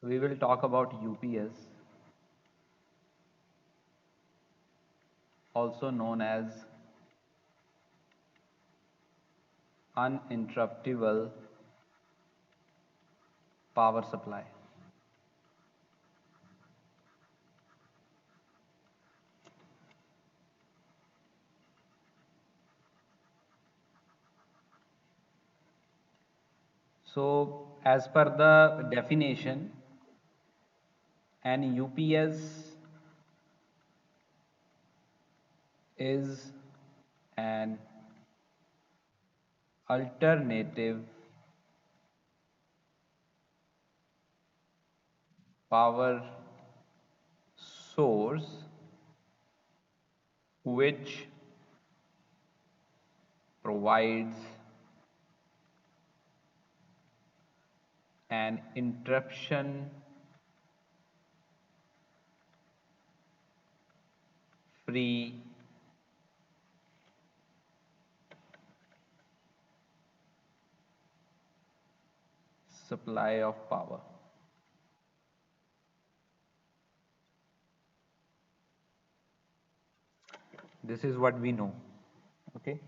We will talk about UPS, also known as uninterruptible power supply. So, as per the definition, an UPS is an alternative power source which provides an interruption free supply of power. This is what we know. Okay.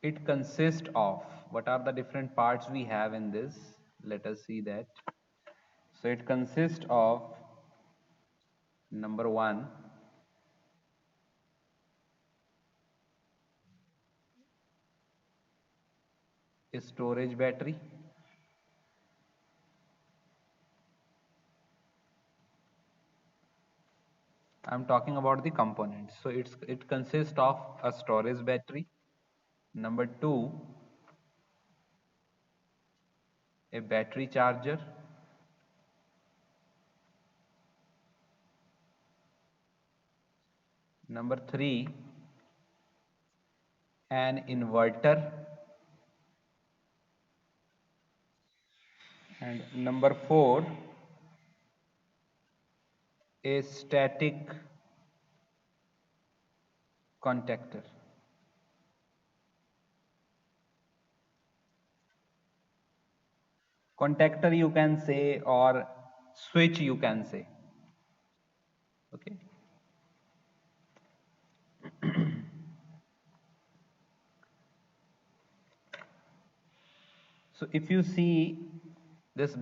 It consists of, what are the different parts we have in this? Let us see that. So it consists of, number one, storage battery. I'm talking about the components. So it consists of a storage battery. Number two, a battery charger. Number three, an inverter. And number four, a static contactor. Contactor you can say, or switch you can say. Okay. So if you see this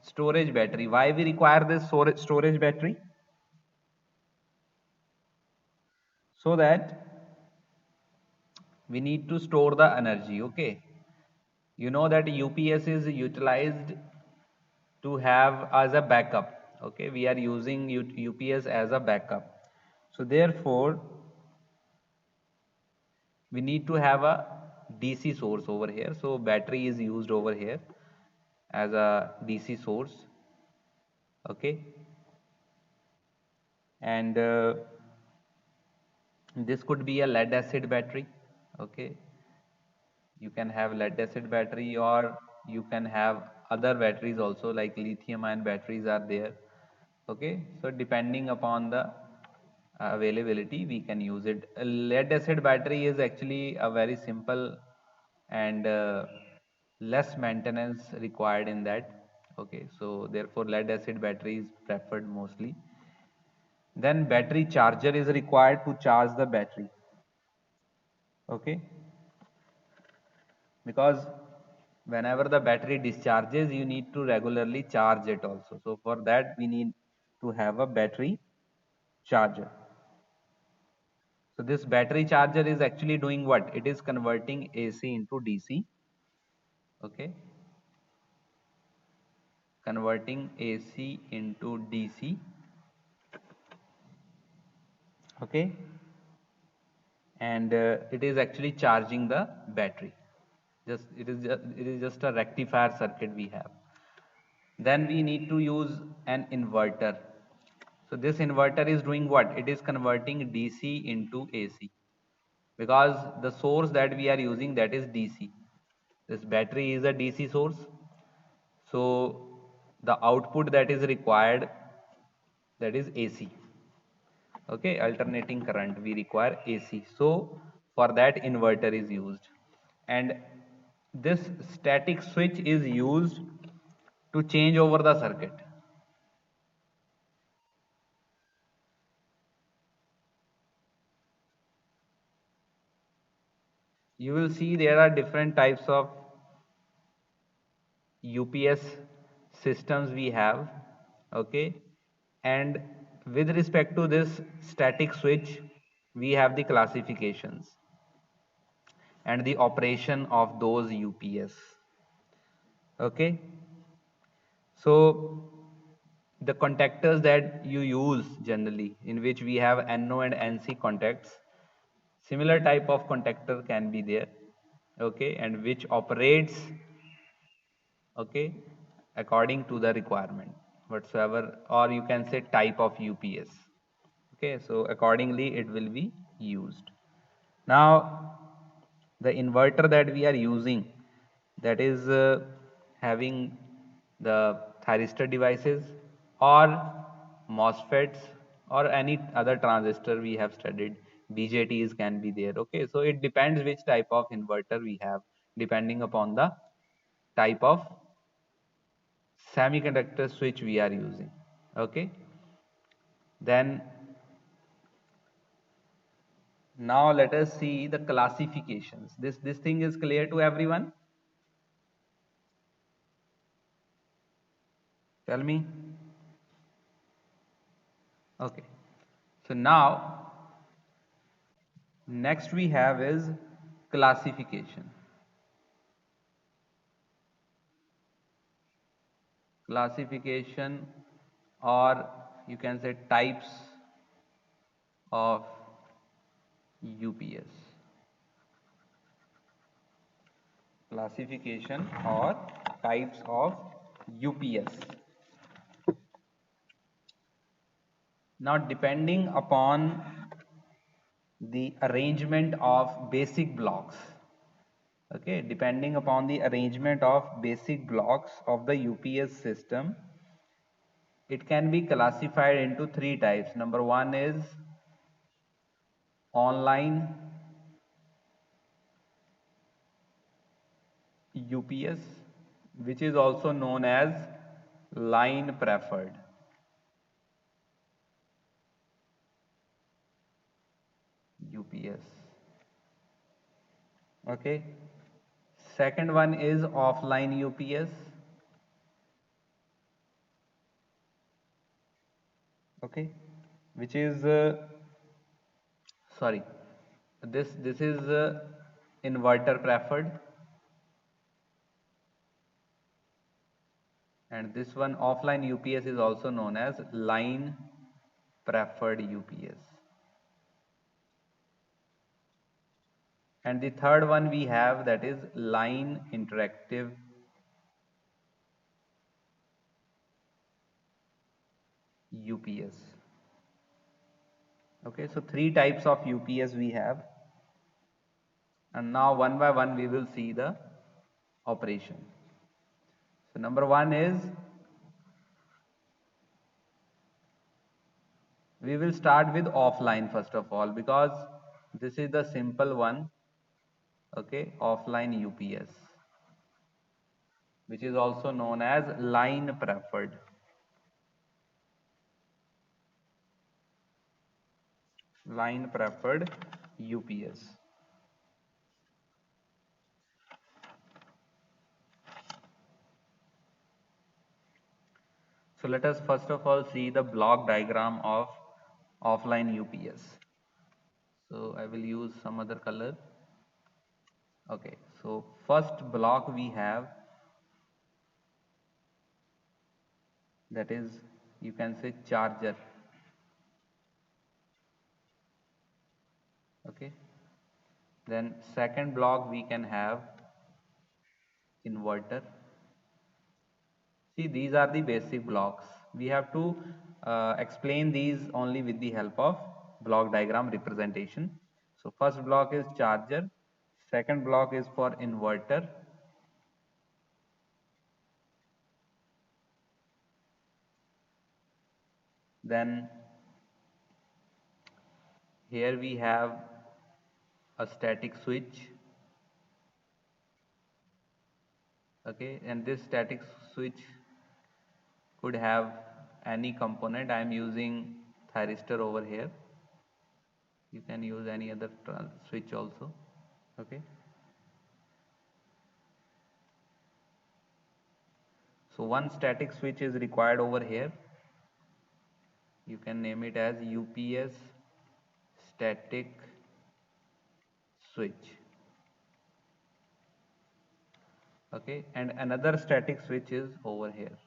storage battery, why we require this storage battery? So that we need to store the energy. Okay. You know that UPS is utilized to have as a backup. Okay, we are using UPS as a backup. So therefore we need to have a DC source over here. So battery is used over here as a DC source. Okay, and this could be a lead acid battery. Okay, you can have lead acid battery, or you can have other batteries also, like lithium ion batteries are there. Okay, so depending upon the availability we can use it. A lead acid battery is actually a very simple and less maintenance required in that. Okay, so therefore lead acid battery is preferred mostly. Then battery charger is required to charge the battery. Okay, because whenever the battery discharges you need to regularly charge it also. So for that we need to have a battery charger. So this battery charger is actually doing what? It is converting AC into DC. Okay, converting AC into DC. Okay, and it is actually charging the battery. It is just a rectifier circuit we have. Then we need to use an inverter. So this inverter is doing what? It is converting DC into AC, because the source that we are using, that is DC. This battery is a DC source, so the output that is required, that is AC. Okay, alternating current, we require AC. So for that inverter is used, and this static switch is used to change over the circuit. You will see there are different types of UPS systems we have, okay, and with respect to this static switch we have the classifications and the operation of those UPS, okay. So the contactors that you use generally, in which we have NO and NC contacts, similar type of contactor can be there, okay, and which operates, okay, according to the requirement whatsoever, or you can say type of UPS, okay. So accordingly it will be used. Now the inverter that we are using, that is having the thyristor devices or MOSFETs or any other transistor we have studied, BJTs can be there, okay. So it depends which type of inverter we have, depending upon the type of semiconductor switch we are using, okay. Then now let us see the classifications. This thing is clear to everyone? Tell me. Okay. So now next we have is classification. Classification, or you can say types of UPS. Classification or types of UPS. Now depending upon the arrangement of basic blocks, okay, depending upon the arrangement of basic blocks of the UPS system, it can be classified into three types. Number one is online UPS, which is also known as line preferred UPS, okay. Second one is offline UPS, okay, which is sorry, this is inverter preferred, and this one offline UPS is also known as line preferred UPS. And the third one we have, that is line interactive UPS. Okay, so three types of UPS we have, and now one by one we will see the operation. So number one is, we will start with offline first of all, because this is the simple one, okay, offline UPS, which is also known as line preferred. Line preferred UPS. So let us first of all see the block diagram of offline UPS. So I will use some other color. Okay, so first block we have, that is, you can say charger, okay. Then second block we can have inverter. See, these are the basic blocks. We have to explain these only with the help of block diagram representation. So first block is charger, second block is for inverter, then here we have a static switch, okay, and this static switch could have any component. I am using thyristor over here. You can use any other switch also. Okay. So one static switch is required over here. You can name it as UPS static switch. Okay, and another static switch is over here,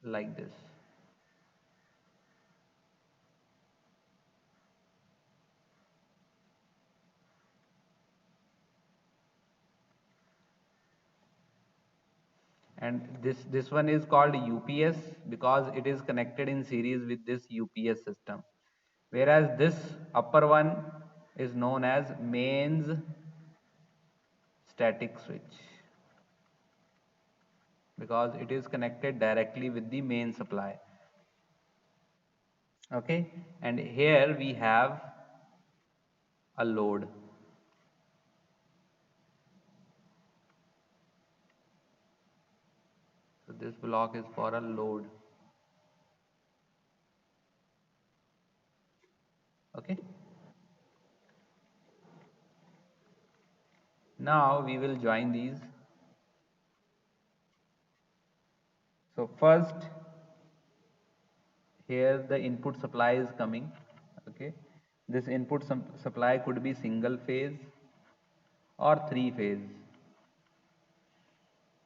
like this. And this one is called UPS because it is connected in series with this UPS system, whereas this upper one is known as mains static switch because it is connected directly with the main supply. Okay, and here we have a load. So this block is for a load. Okay, now we will join these. So first, here the input supply is coming. Okay, this input supply could be single phase or three phase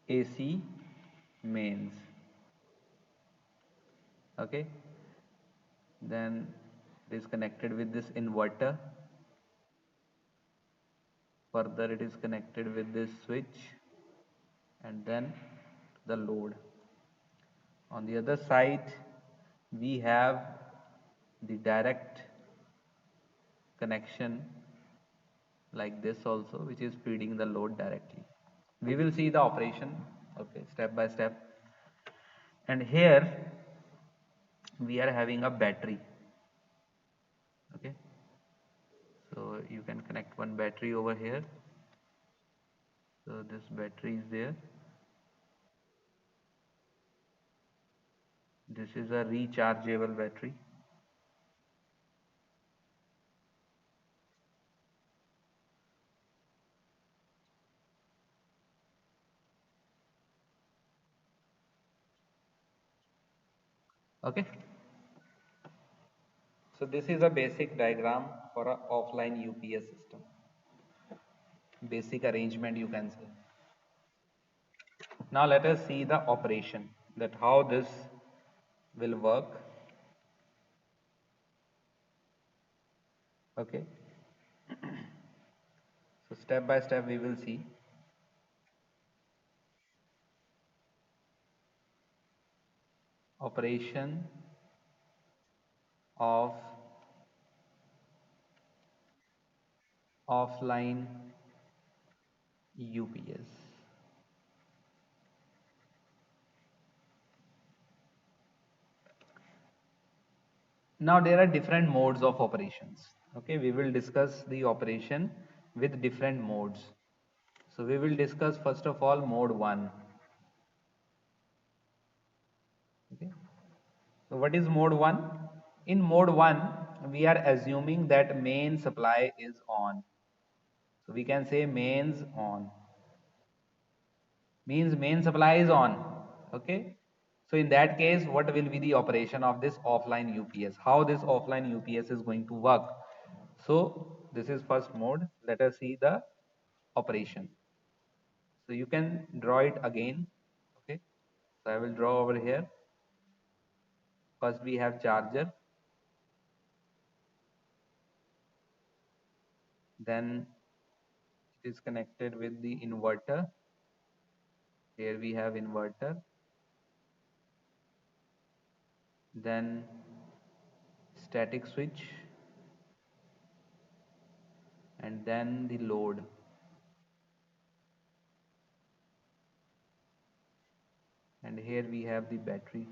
AC mains. Okay, then it is connected with this inverter. Further it is connected with this switch and then the load. On the other side we have the direct connection like this also, which is feeding the load directly. We will see the operation, okay, step by step. And here we are having a battery. Okay, so you can connect one battery over here. So this battery is there. This is a rechargeable battery. Okay, so this is a basic diagram for a offline UPS system. Basic arrangement you can say. Now let us see the operation, that how this will work. Okay, so step by step we will see. Operation of offline UPS. Now there are different modes of operations. Okay, we will discuss the operation with different modes. So we will discuss first of all mode 1. Okay, so what is mode 1? In mode 1 we are assuming that main supply is on. So we can say mains on, means main supply is on. Okay, so in that case what will be the operation of this offline UPS, how this offline UPS is going to work? So this is first mode. Let us see the operation. So you can draw it again. Okay, so I will draw over here. First we have charger, then it is connected with the inverter. Here we have inverter, then static switch, and then the load. And here we have the battery.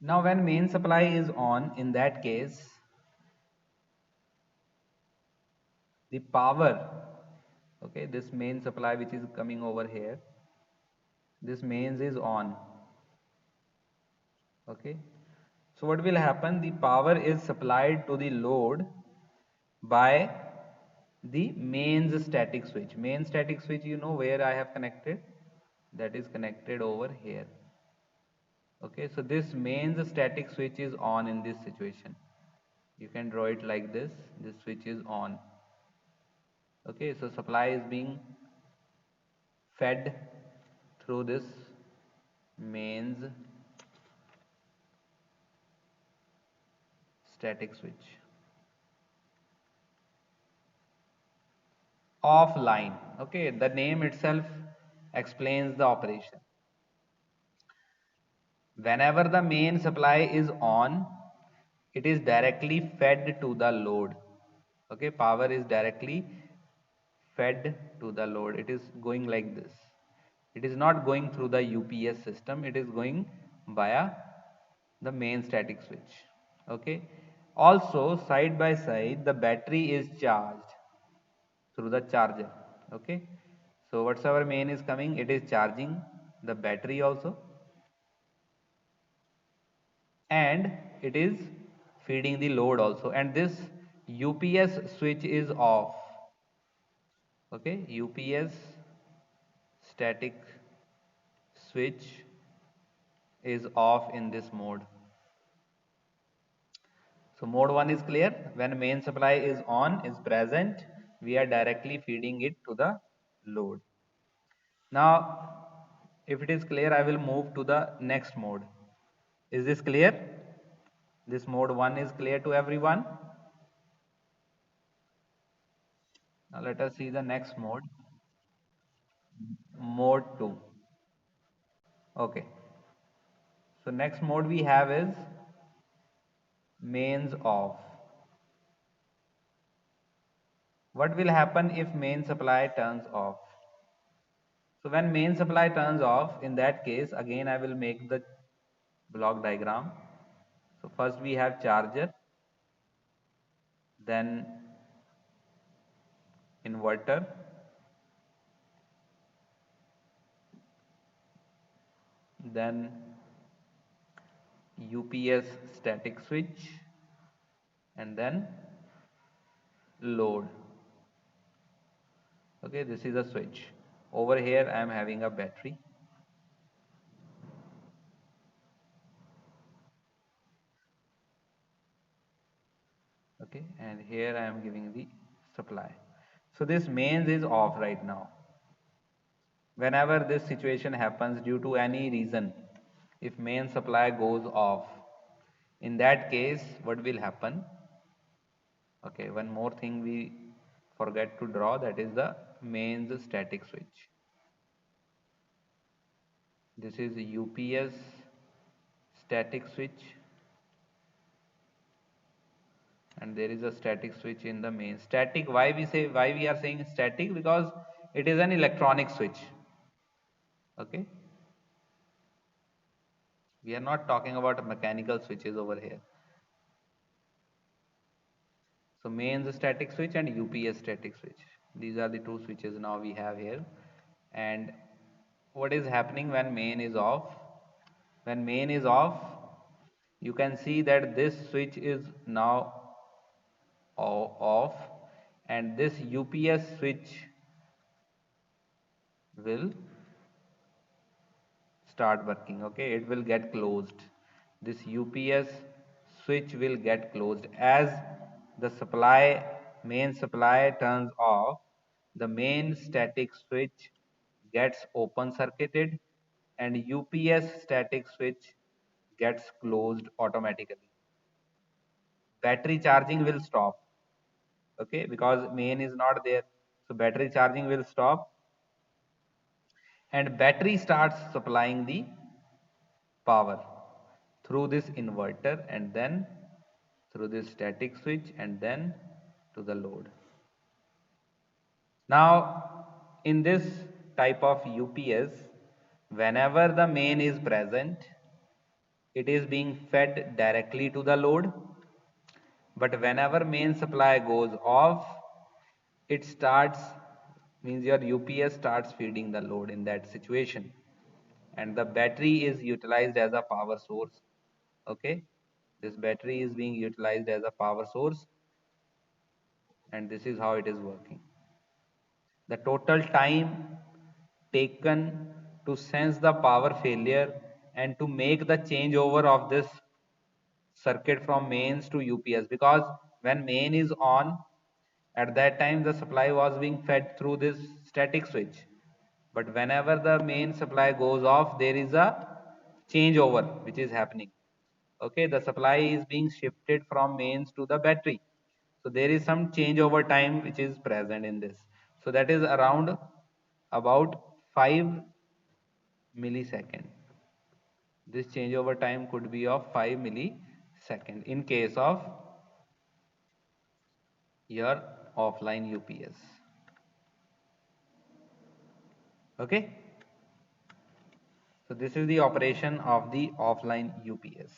Now when main supply is on, in that case, the power, okay, this main supply which is coming over here, this mains is on, okay. So what will happen, the power is supplied to the load by the mains static switch. Main static switch, you know where I have connected, that is connected over here, okay. So this mains static switch is on in this situation. You can draw it like this switch is on, okay. So supply is being fed through this mains static switch. Offline, okay, the name itself explains the operation. Whenever the main supply is on, it is directly fed to the load, okay. Power is directly fed to the load. It is going like this. It is not going through the UPS system, it is going via the main static switch, okay. Also side by side the battery is charged through the charger, okay. So whatsoever main is coming, it is charging the battery also, and it is feeding the load also, and this UPS switch is off, okay. UPS static switch is off in this mode. So mode 1 is clear. When main supply is on, is present, we are directly feeding it to the load. Now if it is clear, I will move to the next mode. Is this clear? This mode 1 is clear to everyone. Now let us see the next mode, mode 2. Okay. So next mode we have is mains off. What will happen if main supply turns off? So when main supply turns off, in that case, again I will make the block diagram. So first we have charger, then inverter, then UPS static switch, and then load. Okay, this is a switch. Over here I am having a battery. Okay, and here I am giving the supply. So this mains is off right now. Whenever this situation happens due to any reason, if main supply goes off, in that case what will happen? Okay, one more thing we forget to draw, that is the mains static switch. This is UPS static switch, and there is a static switch in the main. Static, why we are saying static? Because it is an electronic switch, okay. We are not talking about mechanical switches over here. So mains static switch and UPS static switch, these are the two switches now we have here. And what is happening when main is off? When main is off, you can see that this switch is now off, and this UPS switch will start working, okay. It will get closed. This UPS switch will get closed as the supply, main supply turns off. The main static switch gets open circuited, and UPS static switch gets closed automatically. Battery charging will stop, okay, because main is not there. So battery charging will stop, and battery starts supplying the power through this inverter, and then through this static switch, and then to the load. Now in this type of UPS, whenever the main is present, it is being fed directly to the load, but whenever main supply goes off, it starts, means your UPS starts feeding the load in that situation, and the battery is utilized as a power source. Okay, this battery is being utilized as a power source, and this is how it is working. The total time taken to sense the power failure and to make the changeover of this circuit from mains to UPS, because when main is on, at that time the supply was being fed through this static switch, but whenever the main supply goes off, there is a changeover which is happening. Okay, the supply is being shifted from mains to the battery, so there is some changeover time which is present in this. So that is around about 5 millisecond. This changeover time could be of 5 millisecond in case of your offline UPS. Okay, so this is the operation of the offline UPS.